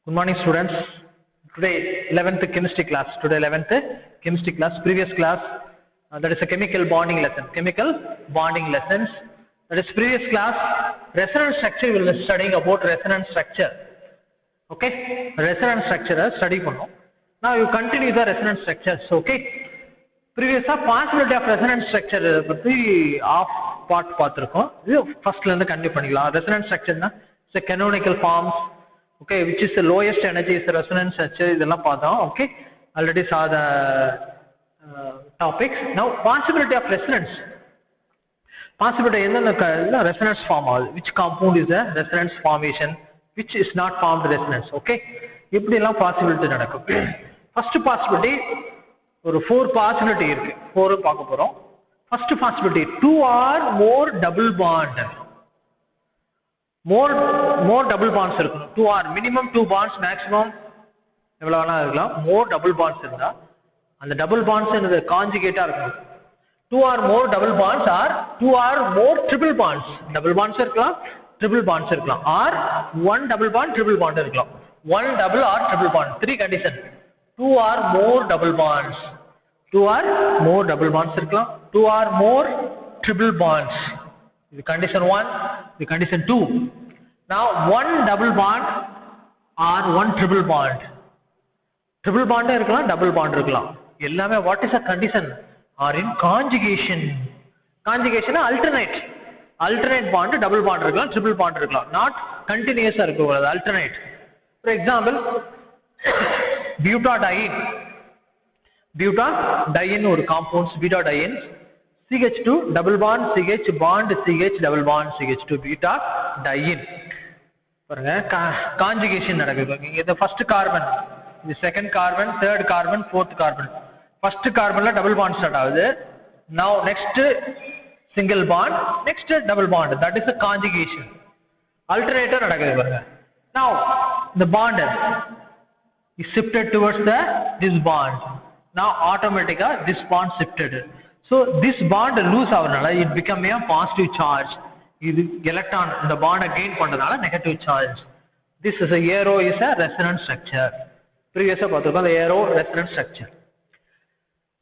Good morning, students. Today 11th chemistry class. Previous class, that is a chemical bonding lesson. Chemical bonding lessons. That is previous class. Resonance structure. We will be studying about resonance structure. Okay, resonance structure study pannom. Now you continue the resonance structures. Okay. Previous possibility of resonance structure பத்தி half part பார்த்திருக்கோம். இது firstல இருந்து continue பண்ணிக்கலாம். Resonance structure னா it's a canonical forms. Okay, which is the lowest energy is the resonance structure. இதெல்லாம் பார்த்தோம். Okay, already saw the topics. Now possibility of resonance. Possibility என்னன்னா resonance form ஆகுது. Which compound is the resonance formation? Which is not formed resonance. Okay, இப்படி எல்லாம் possibility நடக்கும். First possibility ஒரு 4 possibility இருக்கு. 4 பார்க்க போறோம். First possibility 2 or more double bond. More double bonds இருக்கணும். 2 or minimum 2 bonds, maximum எவ்வளவு வேணா இருக்கலாம். more double bonds இருந்தா அந்த double bonds என்னது கான்ஜுகேட்டா இருக்கணும். 2 or more double bonds or 2 or more triple bonds. double bonds இருக்கலாம், triple bonds இருக்கலாம், or one double bond triple bond இருக்கலாம். one double or triple bond. 3 condition. 2 or more double bonds. 2 or more double bonds இருக்கலாம். 2 or more triple bonds. இது condition 1, இது condition 2. Now one double bond or one triple bond. Triple bond இருக்கலாம், double bond இருக்கலாம். எல்லாமே what is a condition? Are in conjugation. Conjugation alternate. Alternate bond, double bond இருக்கலாம், triple bond இருக்கலாம். Not continuous இருக்கக்கூடாது, alternate. For example, butadiene. Butadiene ஒரு compounds, butadiene. CH2 double bond CH bond CH double bond CH2 butadiene. பாருங்க conjugation நடக்குது. இந்த first carbon, இந்த second carbon, third carbon, fourth carbon. First carbonல double bond start ஆகுது. Now next single bond, next double bond. That is a conjugation. Alternator நடக்குது பாருங்க. Now the bond is shifted towards this bond. Now automatically this bond shifted. So this bond lose ஆவறனால it become a positive charge. இது electron இந்த bond gain பண்றதால negative charge. This is a arrow is a resonance structure. Previous பார்த்தோம் அந்த arrow resonance structure.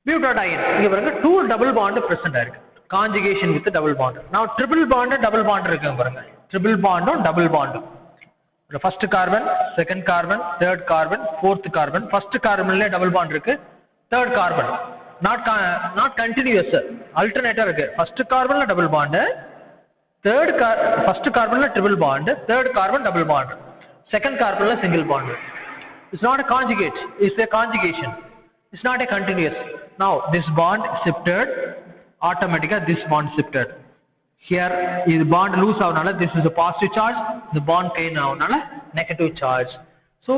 Butadiene இங்க பாருங்க 2 double bond present ஆயிருக்கு. Conjugation with double bond. Now triple bond double bond இருக்கு பாருங்க. Triple bond double bond. The first carbon, second carbon, third carbon, fourth carbon. First carbonல double bond இருக்கு. Third carbon not continuous, alternator இருக்கு. First carbonல double bond, first carbonல triple bond, third carbon double bond, second carbonல single bond. It's not a conjugate, it's a conjugation. It's not a continuous. Now this bond shifted, automatically this bond shifted. Here is bond loose ஆவனால this is a positive charge, the bond gain ஆவனால negative charge. So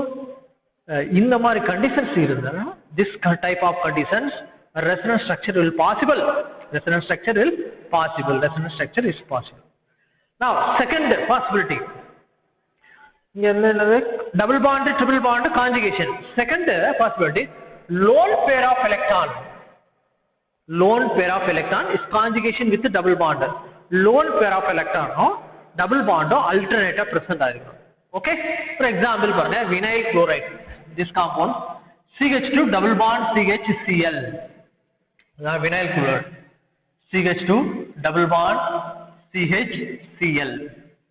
இந்த மாதிரி conditions இருந்தா this type of conditions resonance structure will possible. Resonance structure will possible. Resonance structure is possible. Now second possibility, double bond triple bond conjugation. Second possibility, lone pair of electron. Lone pair of electron is conjugation with double bond. Lone pair of electron double bond alternator present ஆயிருக்கும். Okay, for example பாருங்க vinyl chloride, this compound CH2 double bond CHCl. Vinyl chloride CH2 double bond CHCl.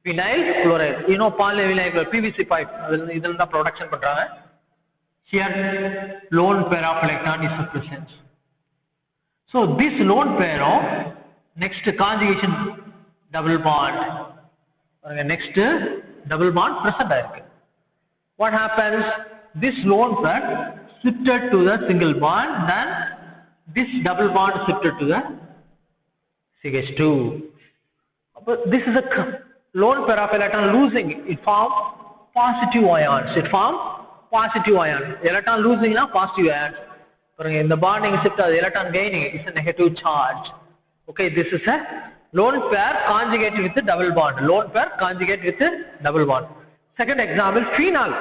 Vinyl chloride, you know polyvinyl chloride, PVC pipe இதெல்லாம் தான் production பண்றாங்க. Here lone pair of electron is present. So this lone pair next conjugation double bond, next double bond present ஆயிருக்கு. What happens? This lone pair shifted to the single bond, then this double bond shifted to the CH2. This is a lone pair of electron losing, it form positive ions. It form positive ions. Electron losing na positive ions. In the bonding shift, the electron gaining is a negative charge. Okay, this is a lone pair conjugate with the double bond. Lone pair conjugate with the double bond. Second example, phenol.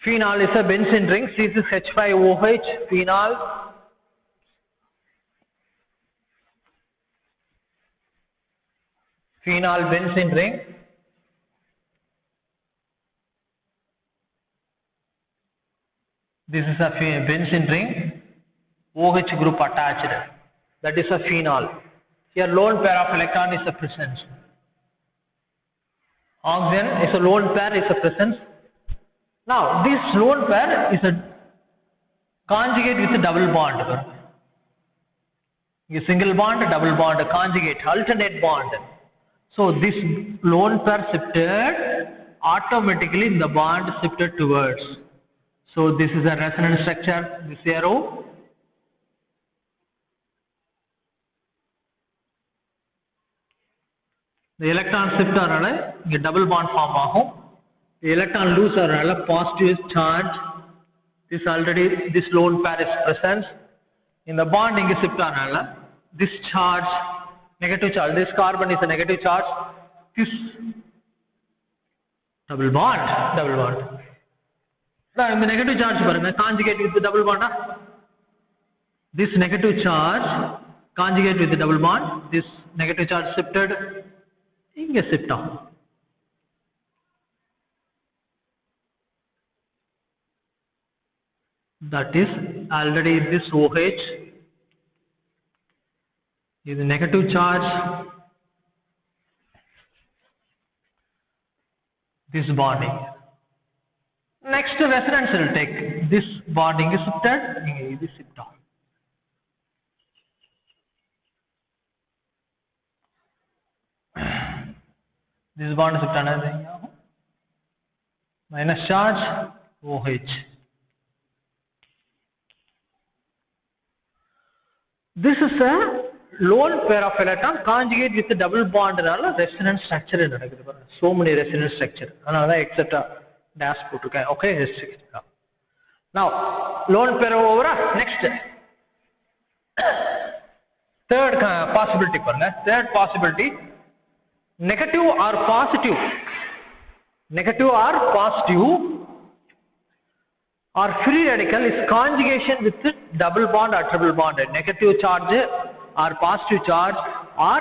Phenol is a benzene ring, C6H5OH, phenol. Phenol benzene ring. This is a benzene ring, OH group attached. That is a phenol. Here lone pair of electron is a presence. Oxygen is a lone pair is a presence. Now this lone pair is a conjugate with a double bond. A single bond, double bond, conjugate, alternate bond. So this lone pair shifted, automatically the bond shifted towards. So this is a resonance structure, this arrow. The electron shift a double bond form ahum. The electron lose a positive charge. This lone pair is present. In the bond shift this charge, negative charge, this carbon is a negative charge. This double bond. Now in the negative charge conjugate with the double bond. This negative charge conjugate with the double bond. This negative charge shifted. Shift down. That is already this OH is a negative charge. This bonding. Next resonance will take this bonding is shifted. This shift down. This bond is shifted. Minus charge OH. This is a lone pair of electron conjugate with a double bond resonance structure. So many resonance structure. Etc. Dash put okay. Now lone pair over next. Third possibility. Third possibility. Negative or positive. Negative or positive or free radical is conjugation with double bond or triple bond. Negative charge or positive charge or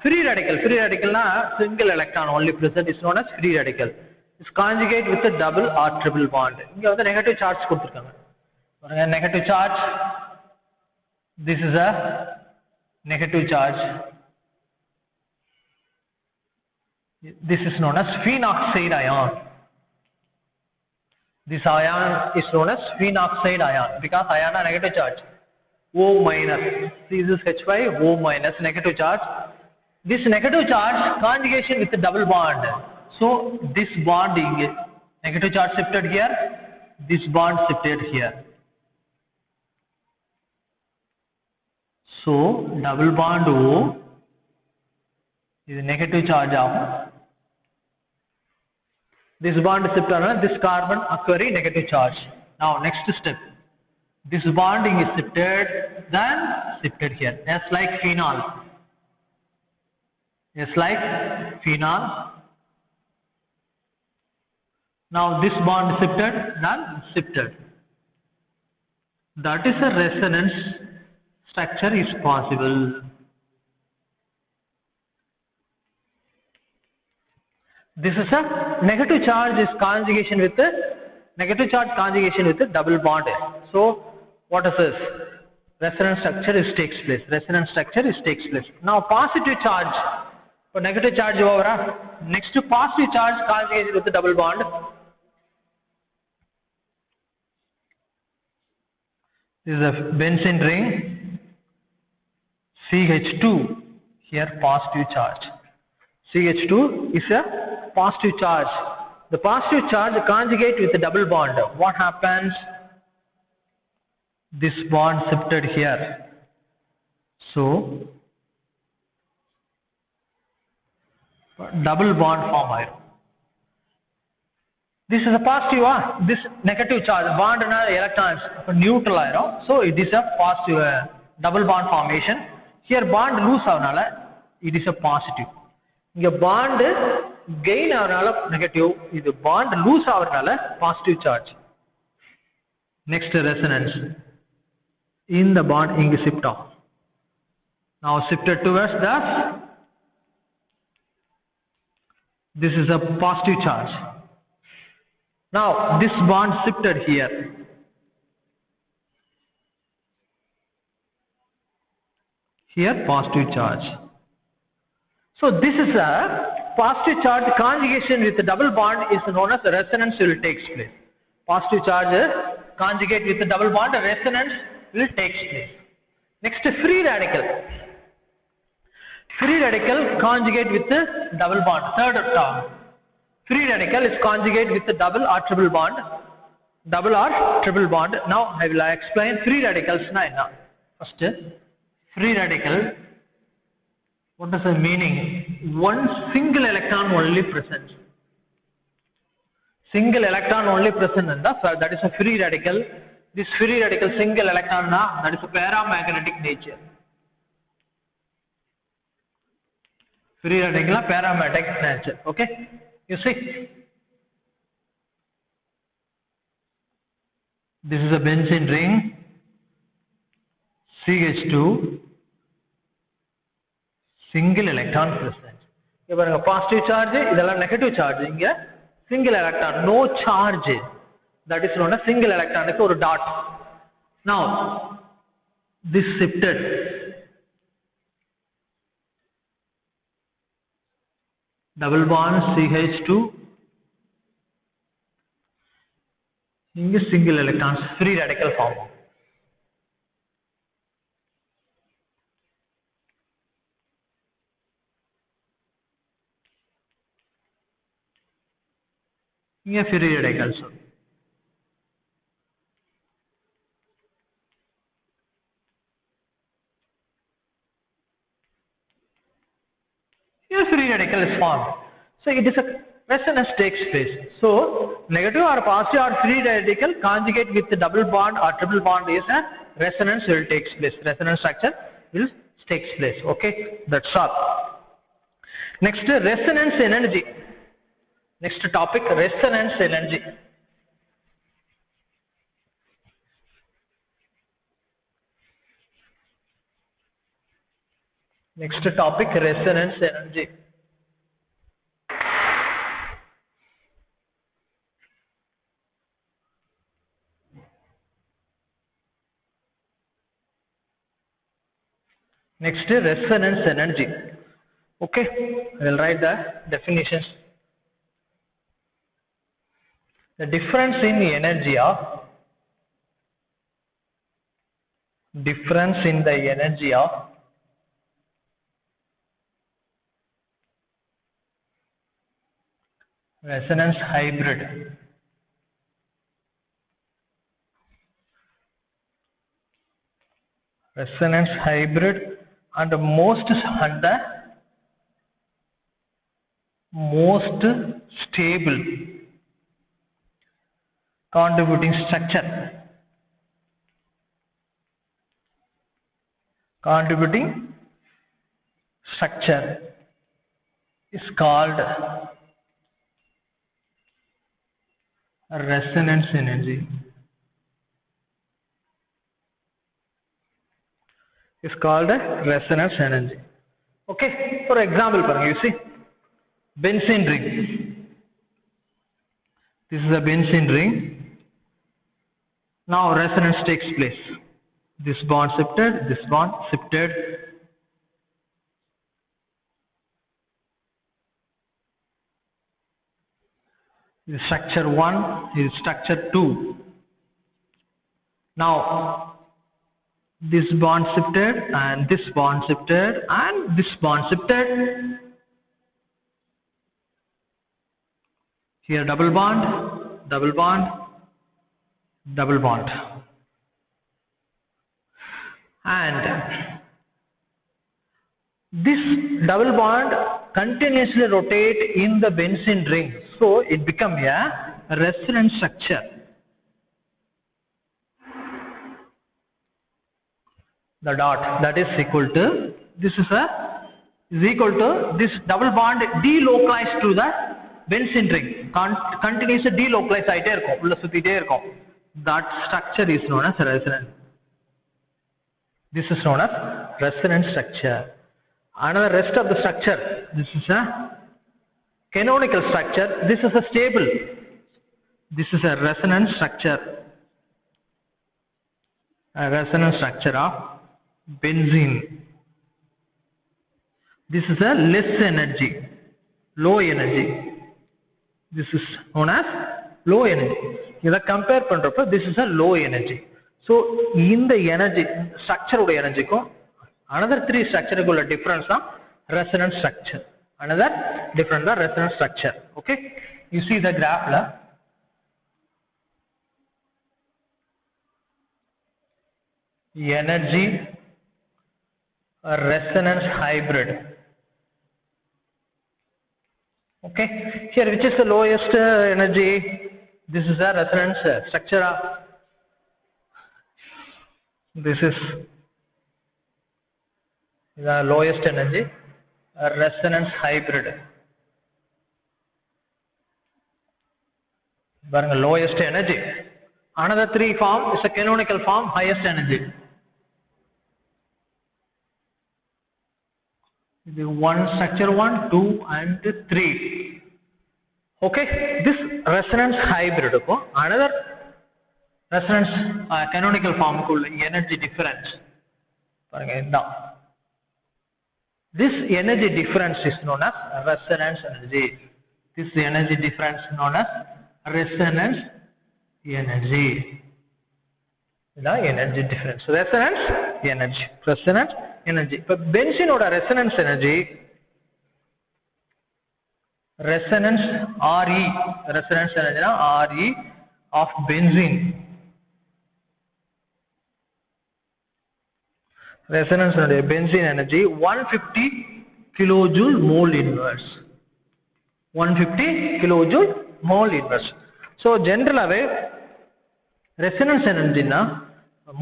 free radical. Free radical na single electron only present is known as free radical. It's conjugate with a double or triple bond. Here the negative charge negative charge. This is a negative charge. This is known as phenoxide ion. This ion is known as phenoxide ion because ion are negative charge. O minus. See this H5, O minus negative charge. This negative charge conjugation with the double bond. So this bonding, negative charge shifted here, this bond shifted here. So double bond O is a negative charge of this bond shifted, this carbon acquiring negative charge. Now next step. This bonding is shifted, then shifted here. Just like phenol. Just like phenol. Now this bond shifted, then shifted. That is a resonance structure is possible. This is a negative charge is conjugation with the negative charge conjugation with the double bond. So what is this? Resonance structure is takes place. Resonance structure is takes place. Now positive charge. For negative charge over. Next to positive charge conjugation with the double bond. This is a benzene ring. CH2. Here positive charge. CH2 is a positive charge. The positive charge conjugate with the double bond. What happens? This bond shifted here. So double bond form. This is a positive. This negative charge bond and electrons neutral iron. So it is a positive double bond formation. Here bond loose avnala it is a positive. Here bond gain avnala negative. This bond loose avnala positive charge. Next resonance. In the bond ing shift off. Now shifted towards the. This is a positive charge. Now this bond shifted here. here positive charge. So this is a positive charge conjugation with the double bond is known as resonance will takes place. Positive charge conjugate with the double bond, resonance will takes place. Next, free radical. Free radical conjugate with the double bond. Third term. Free radical is conjugate with the double or triple bond. Double or triple bond. Now I will explain free radicals now. First, free radical. What does the meaning? One single electron only present. Single electron only present in the, that is a free radical. This free radical single electron, that is a paramagnetic nature. Free radical paramagnetic nature. Okay, you see, this is a benzene ring, CH2, single electron present. Here positive charge, this is negative charge. Here single electron, no charge. That is known as single electron. Or a dot. Now this shifted. Double bond CH2. Here single electrons, free radical form. Here free radicals. Here free radical is formed. So it is a resonance takes place. So negative or positive or free radical conjugate with the double bond or triple bond is a resonance will takes place. Resonance structure will takes place. Okay, that's all. Next, resonance energy. Next topic, resonance energy. Next topic, resonance energy. Next, resonance energy. Okay, I will write the definitions. The difference in the energy of resonance hybrid. Resonance hybrid and the most stable contributing structure. Contributing structure is called resonance energy. Is called resonance energy. Okay, for example, you see benzene ring. This is a benzene ring. Now resonance takes place. This bond shifted, this bond shifted. This is structure 1, this is structure 2. Now this bond shifted and this bond shifted and this bond shifted. Here double bond, double bond, double bond. And this double bond continuously rotate in the benzene ring. So it becomes a resonance structure. The dot that is equal to this is equal to this double bond delocalized to the benzene ring. Continuously delocalized that structure is known as resonance. This is known as resonance structure. Another rest of the structure, this is a canonical structure. This is a stable. This is a resonance structure. A resonance structure of benzene. This is a less energy, low energy. This is known as low energy. இதை compare பண்றப்ப this is a low energy. So இந்த energy structure உடைய எனர்ஜிக்கும் another three structure உள்ள difference தான் resonance structure. Another difference தான் resonance structure. Okay, you see the graph la. Energy resonance hybrid. Okay, here which is the lowest energy? This is a resonance structure. This is the lowest energy, resonance hybrid. Lowest energy. Another three form is a canonical form, highest energy. The one structure 1, 2 and 3. Okay, this resonance hybrid another resonance canonical form called energy difference. This energy difference is known as resonance energy. This energy difference is known as resonance energy. The energy difference. Resonance energy. Resonance energy. But benzene oda resonance energy, resonance Re, resonance energy Re of benzene. Resonance energy, benzene energy 150 kilojoule mole inverse. 150 kilojoule mole inverse. So generally resonance energy na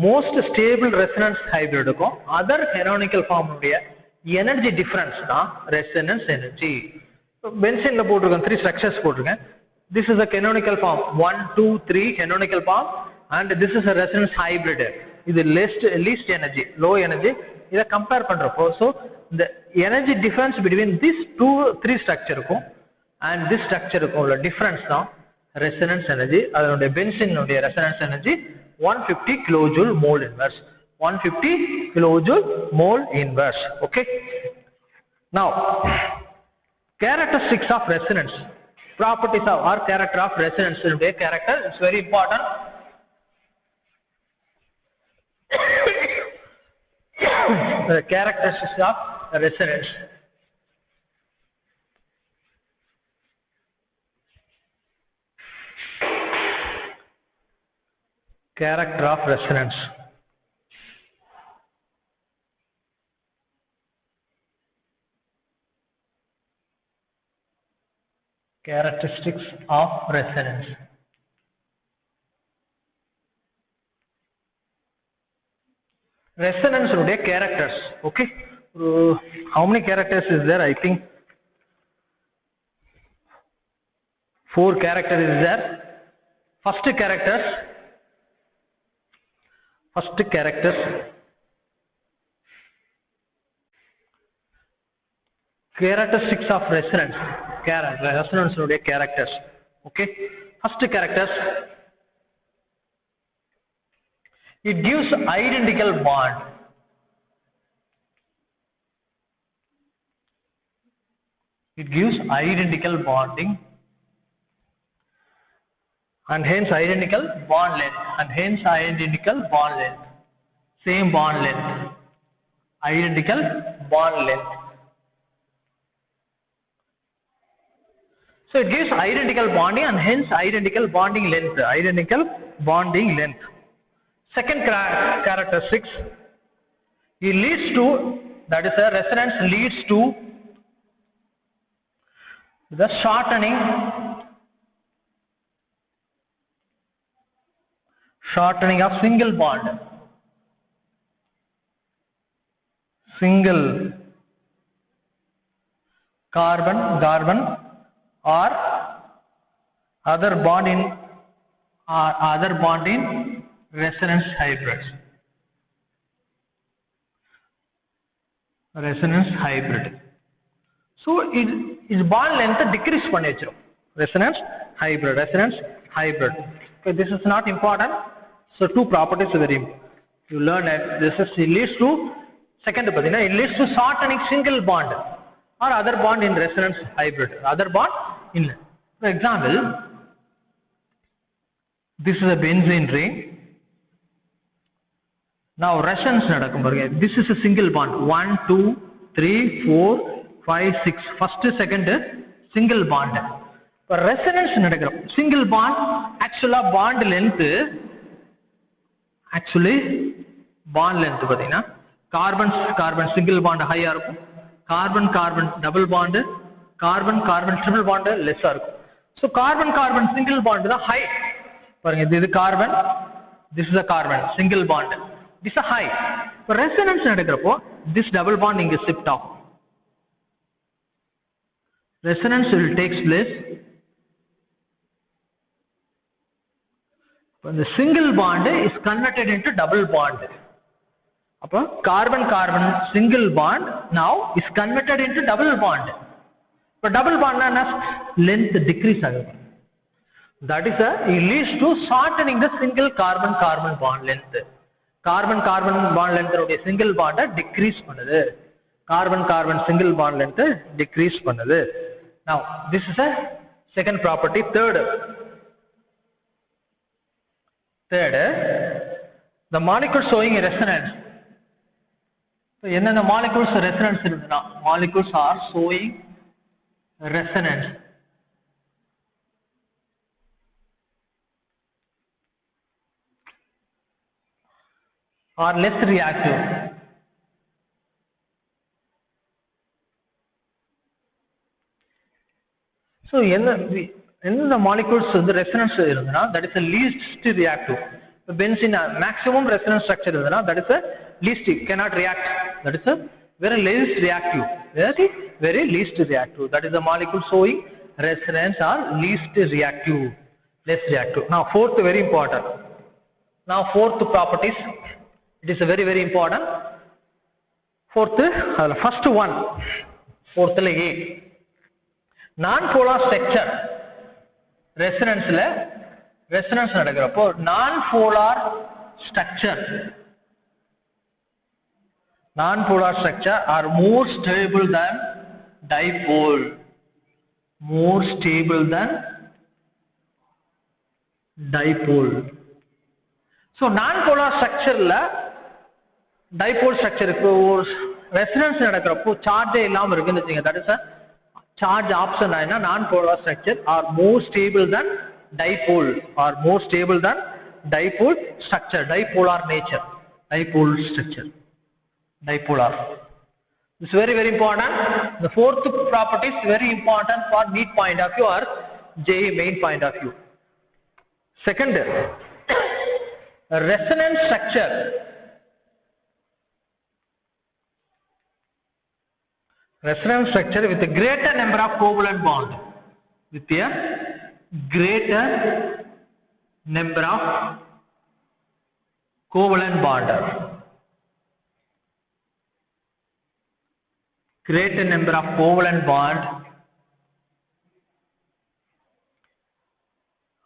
most stable resonance hybrid ko other canonical form udiya energy difference da resonance energy. So benzene la poturukken three structures poturukken. This is a canonical form 1 2 3 canonical form and this is a resonance hybrid. This is least energy, low energy. Ida compare பண்றப்போ so the energy difference between these three structure ko and this structure ko உள்ள difference தான் resonance energy. அதனுடைய benzene உடைய resonance energy 150 kilojoule mole inverse. 150 kilojoule mole inverse. Okay, now characteristics of resonance, properties of or character of resonance. Character is very important. The characteristics of resonance. Character of resonance. Characteristics of resonance. Resonance ude characters. Okay, how many characters is there? I think 4 characters is there. First characters. Characteristics of resonance. Resonance ude characters. Okay, first characters. It gives identical bond. It gives identical bonding and hence identical bond length and hence identical bond length. Same bond length. Identical bond length. So it gives identical bonding and hence identical bonding length. Identical bonding length. Second characteristics, it leads to, that is a resonance leads to the shortening of single bond. Single carbon or other bond in resonance hybrids. Resonance hybrid. So its bond length decrease பண்ணிச்சிரும். Resonance hybrid. Okay, this is not important. So 2 properties are very important. You learn that this is, it leads to, second it leads to shortening single bond. or other bond in resonance hybrid. Other bond in, for example, this is a benzene ring. Now resonance nadakum paruga. This is a single bond. 1, 2, 3, 4, 5, 6. First, second, single bond. For resonance nadakra. Single bond, actually bond length pathina. Carbon single bond higher irukum. Carbon double bond. Carbon triple bond lesser irukum. So carbon single bond is high. Parunga, this is carbon. This is a carbon single bond. This is a high. For resonance nadakrappo, this double bond inge shift off. Resonance will takes place when the single bond is converted into double bond. Carbon single bond now is converted into double bond. But double bond length decrease agum. That is it leads to shortening the single carbon bond length. Carbon bond length ude single bond decrease pannudhu. Carbon single bond length decrease pannudhu. Now this is a second property. Third, the molecules showing resonance. So the molecules resonance irundha, molecules are showing resonance. Or less reactive. So the molecules the resonance irundha, that is the least reactive. The benzene maximum resonance structure irundha, that is the least, cannot react. That is the very least reactive. Very least reactive. That is the molecule showing resonance or least reactive, less reactive. Now fourth, very important. Now fourth properties. It is very important. Fourth, first one. Fourth A. Non-polar structure. Resonance nadakrappo non-polar structure. Non-polar structure are more stable than dipole. More stable than dipole. So non-polar structure dipole structure resonance nadakrappo charge illama irukku neenga, that is a charge option aina non-polar structure are more stable than dipole, or more stable than dipole structure, dipolar nature, dipole structure, dipolar. This is very important. The fourth property is very important for NEET point of view or JEE main point of view. Second, resonance structure. Resonance structure with a greater number of covalent bond. With a greater number of covalent bond. Greater number of covalent bond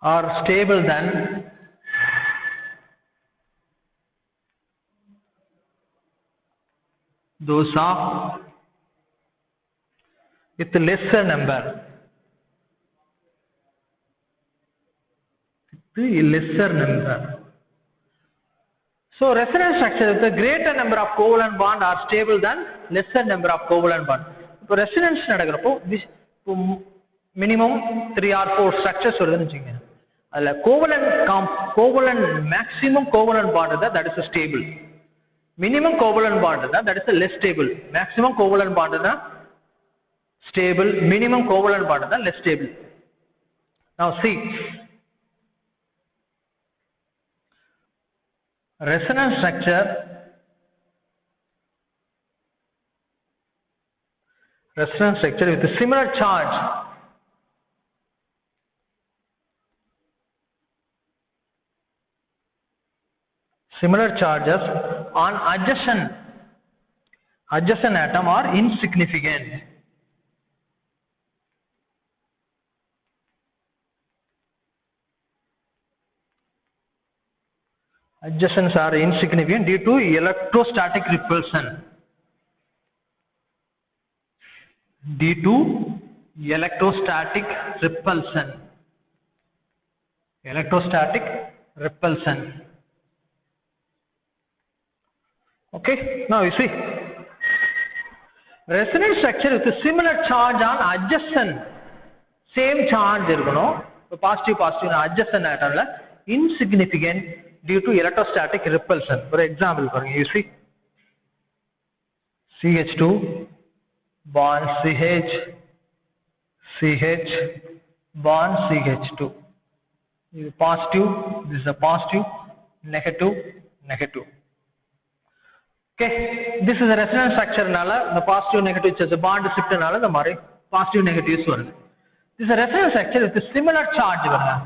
are stable than those of with lesser number. Lesser number. So resonance structure with a greater number of covalent bond are stable than lesser number of covalent bond. So resonance nadakrappo this minimum 3 or 4 structures varudhu nechunga. Alla covalent maximum covalent bond that is stable. Minimum covalent bond that is less stable. Maximum covalent bond stable, minimum covalent bond less stable. Now see, resonance structure with a similar charge similar charges on adjacent atom are insignificant. Adjacents are insignificant due to electrostatic repulsion. due to electrostatic repulsion. Electrostatic repulsion. Okay, now you see resonance structure with a similar charge on adjacent, same charge irukano, positive positive adjacent atom la insignificant due to electrostatic repulsion. For example, you see CH2 bond CH, CH bond CH2. This is positive, this is a positive, negative, negative. Okay, this is a resonance structure nala the positive negative charge bond shift nala the mari positive negatives varudhu. This is a resonance structure with a similar charge varudha.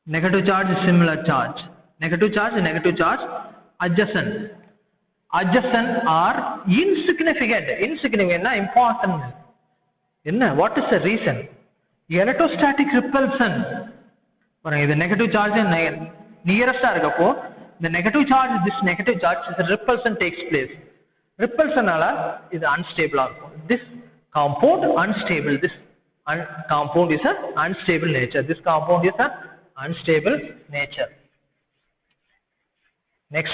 Negative charge, similar charge, negative charge, adjacent. Adjacent are insignificant. Insignificant na important. What is the reason? Electrostatic repulsion. The negative charge is nearest argappo, the negative charge, this negative charge, the repulsion takes place. Repulsion is unstable. This compound unstable. This compound is an unstable nature. This compound is an unstable nature. Next.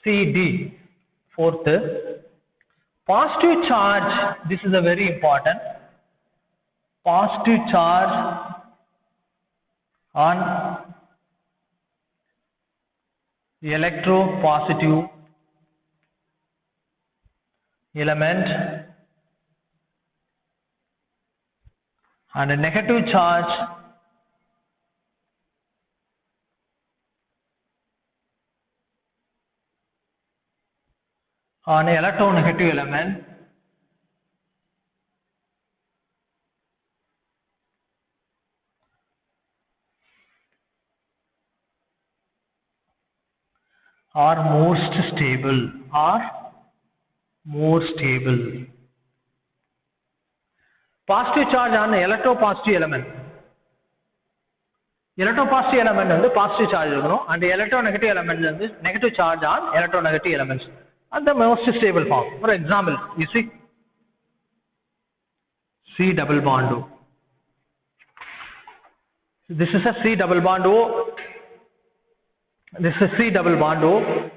CD, fourth. Positive charge, this is a very important. Positive charge on electropositive element and a negative charge on electronegative element are most stable. Positive charge on electropositive element. Electropositive element is positive charge and electronegative element is negative charge on electronegative elements. And the most stable form. For example, you see C double bond O. This is a C double bond O. This is C double bond O.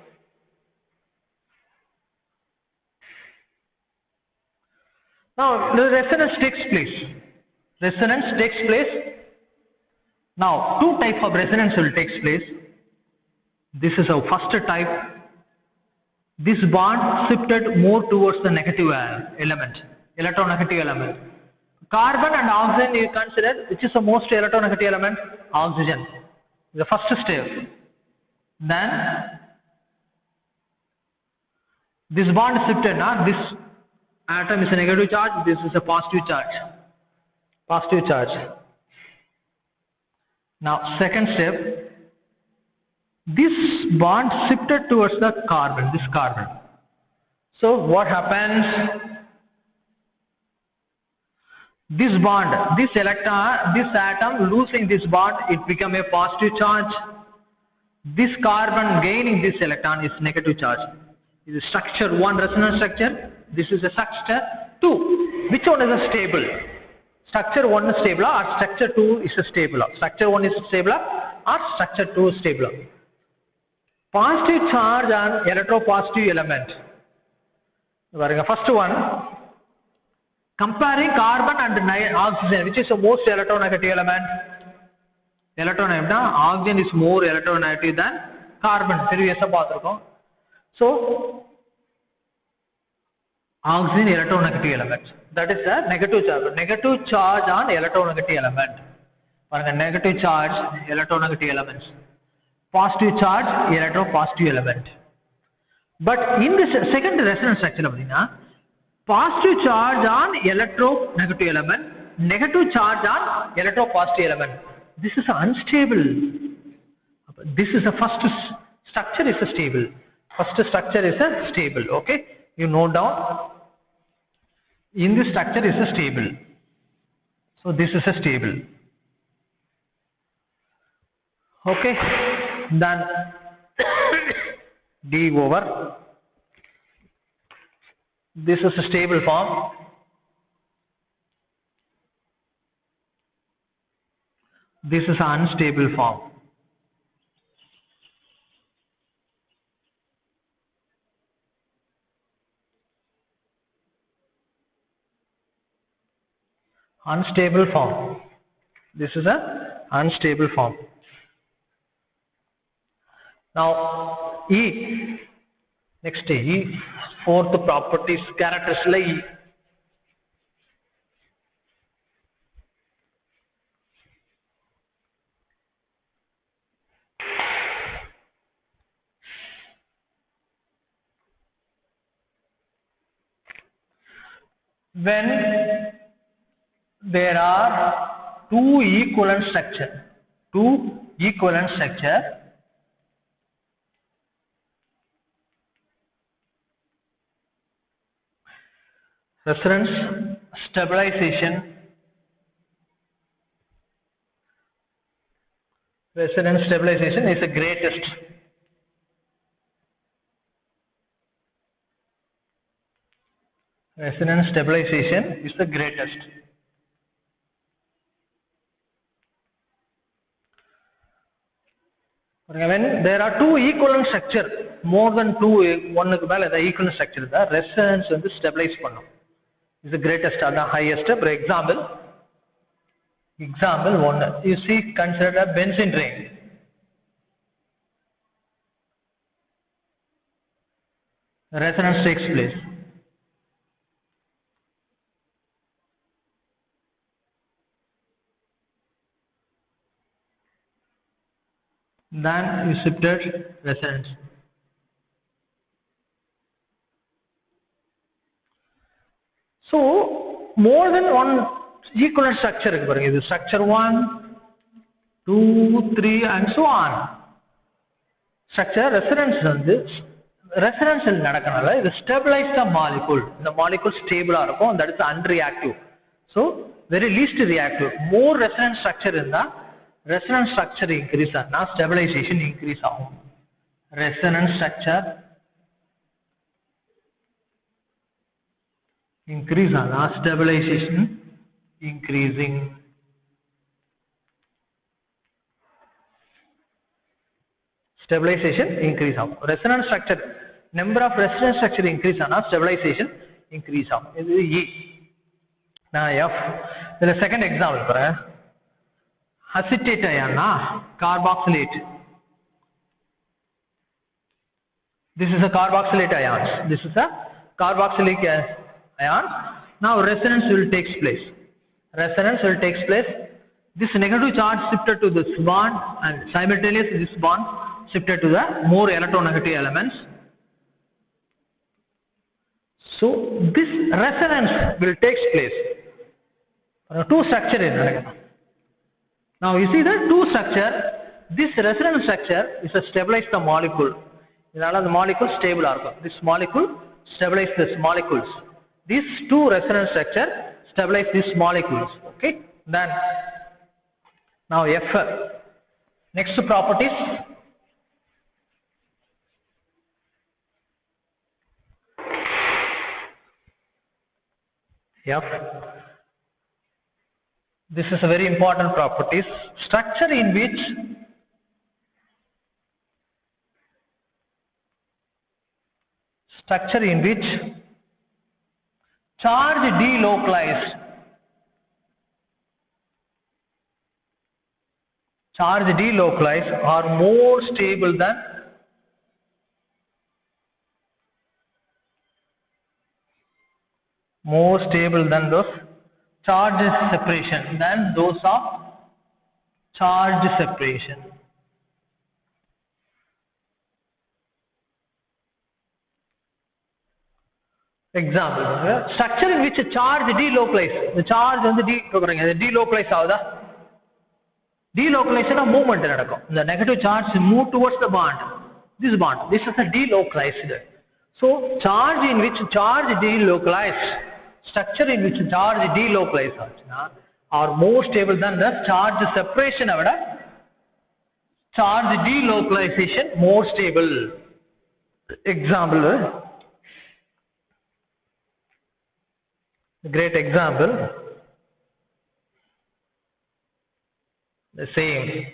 Now the resonance takes place. Now two types of resonance will take place. This is our first type. This bond shifted more towards the negative element, electronegative element. Carbon and oxygen you consider, which is the most electronegative element? Oxygen. The first step. Then this bond shifted, this atom is a negative charge, this is a positive charge. Now second step, this bond shifted towards the carbon, this carbon. So what happens? This bond, this atom losing this bond, it become a positive charge. This carbon gaining this electron is negative charge. This is structure 1, resonance structure. This is a structure 2. Which one is a stable? Structure 1 is stable or structure 2 is stable? Structure 1 is stable or structure 2 is stable? Positive charge on electropositive element. First one, comparing carbon and oxygen, which is the most electronegative element? Oxygen is more electronegative than carbon. So oxygen electronegative element. That is a negative charge. Negative charge on electronegative element. Negative charge electronegative elements. Positive charge electropositive element. But in this second resonance structure, positive charge on electronegative element, negative charge on electropositive element. This is unstable. This is the first structure is stable. First structure is stable. Okay, you note down. In this structure is stable. So this is stable. Okay. Then D over. This is a stable form. This is an unstable form. Unstable form. This is a unstable form. Now E. Next E. Fourth properties characteristic E. When there are two equivalent structure, resonance stabilization is the greatest. Resonance stabilization is the greatest. When there are two equivalent structure, more than two, one the equivalent structure, the resonance and the stabilize is the greatest or the highest. For example, one, you see, consider a benzene ring. Resonance takes place. Then you shifted resonance. So more than one equivalent structure is structure 1, 2, 3 and so on. Structure resonance on this. Resonance will nadakanaala it stabilize the molecule. The molecule stable arukum, that is unreactive. So very least reactive. More resonance structure in the resonance structure increase now stabilization increase agum. Resonance structure increase now stabilization increasing. Stabilization increase agum. Resonance structure number of resonance structure increase now stabilization increase agum. This is E. Now F. Then the second example. Acetate ion, carboxylate. This is a carboxylate ion. This is a carboxylic ion. Now resonance will take place. This negative charge shifted to this bond and simultaneously this bond shifted to the more electronegative elements. So this resonance will take place. Two structure in. Now you see the two structure, this resonance structure is a stabilize the molecule. The molecule stable. This molecule stabilize these molecules. These two resonance structure stabilize these molecules. Okay. Then now F. Next properties. F. This is a very important properties. Structure in which charge delocalized are more stable than those charge separation than those of charge separation. Example, structure in which a charge delocalized, the charge and the delocalized delocalization of movement. The negative charge move towards the bond. This is a delocalized. So charge in which charge delocalized, structure in which charge delocalized are more stable than the charge separation. Charge delocalization more stable. Example, great example, the same.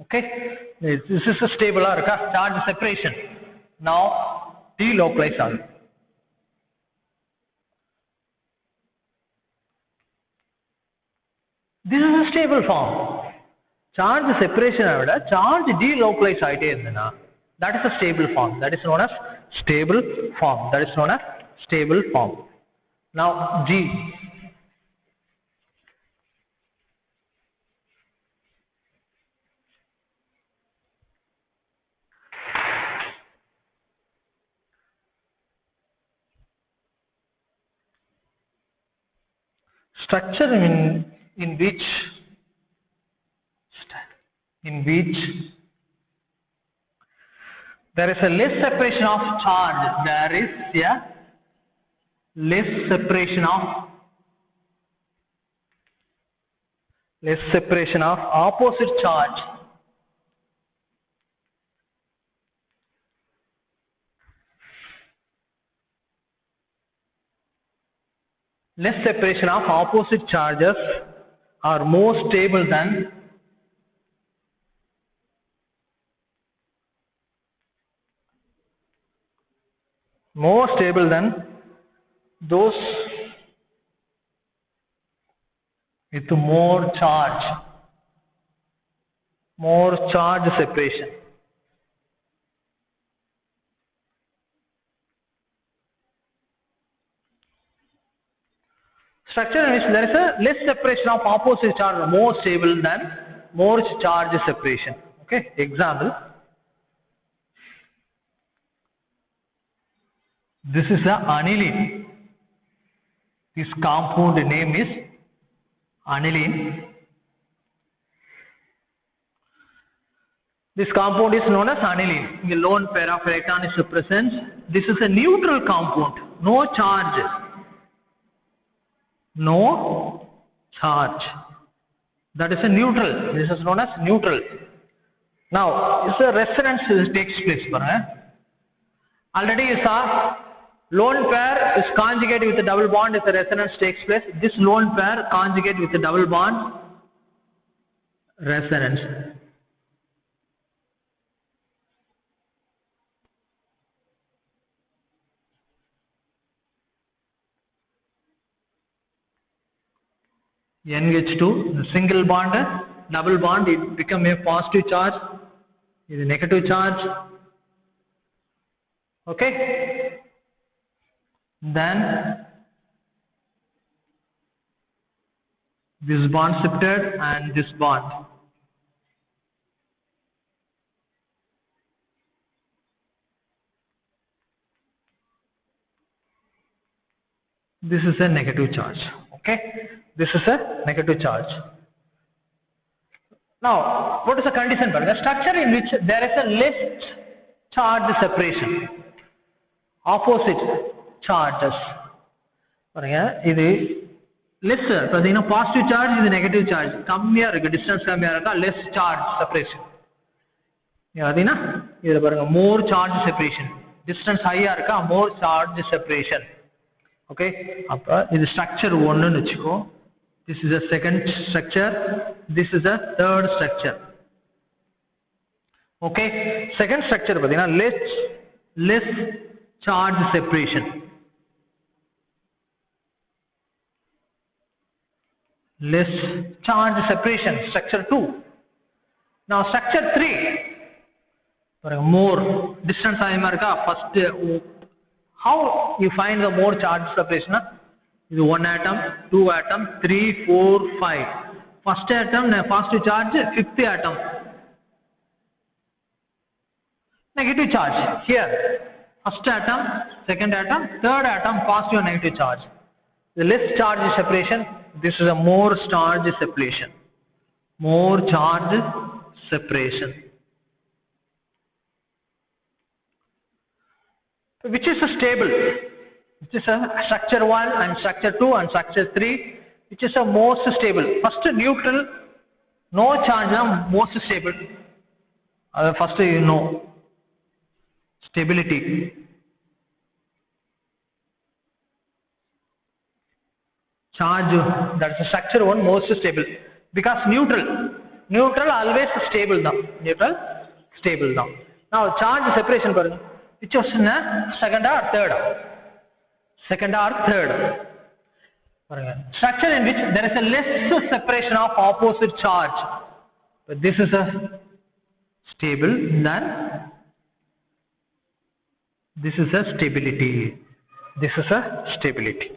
Okay, this is a stable charge separation. Now delocalize on. This is a stable form. Charge separation charge delocalize that is a stable form. That is known as stable form. That is known as stable form. Now G. Structure in which there is a less separation of charge. There is a less separation of opposite charge. Less separation of opposite charges are more stable than those with more charge separation. Structure in which there is a less separation of opposite charge, more stable than more charge separation. Okay, example. This is a aniline. This compound name is aniline. This compound is known as aniline. The lone pair of electron is present. This is a neutral compound. No charge. No charge. That is a neutral. This is known as neutral. Now, this resonance takes place. Already you saw lone pair is conjugated with a double bond if the resonance takes place. This lone pair conjugate with a double bond, resonance. NH2, the single bond, double bond, it become a positive charge, is a negative charge. Okay. Then this bond shifted and this bond. This is a negative charge. Okay. This is a negative charge. Now, what is the condition? The structure in which there is a less charge separation. Opposite charges. This less, positive charge is negative charge. Distance less charge separation. More charge separation. Distance higher, more charge separation. Okay, this is structure 1. This is a second structure. This is a third structure. Okay, second structure less charge separation. Less charge separation, structure 2. Now structure 3, more distance first. How you find the more charge separation? Is 1 atom, 2 atom, 3, 4, 5. First atom positive charge, fifth atom negative charge. Here first atom, second atom, third atom positive or negative charge. The less charge separation. This is a more charge separation. More charge separation. Which is a stable? Which is a structure 1 and structure 2 and structure 3. Which is a most stable? First neutral, No charge now most stable. First you know stability. Charge, that is the structure one most stable, because neutral always stable now. Neutral stable now. Now charge separation paranga, which was in second or third. Second or third. Structure in which there is a less separation of opposite charge. But this is a stable, then this is a stability. This is a stability.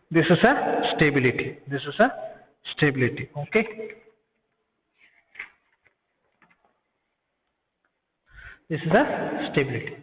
This is a stability. This is a stability. Okay. This is a stability.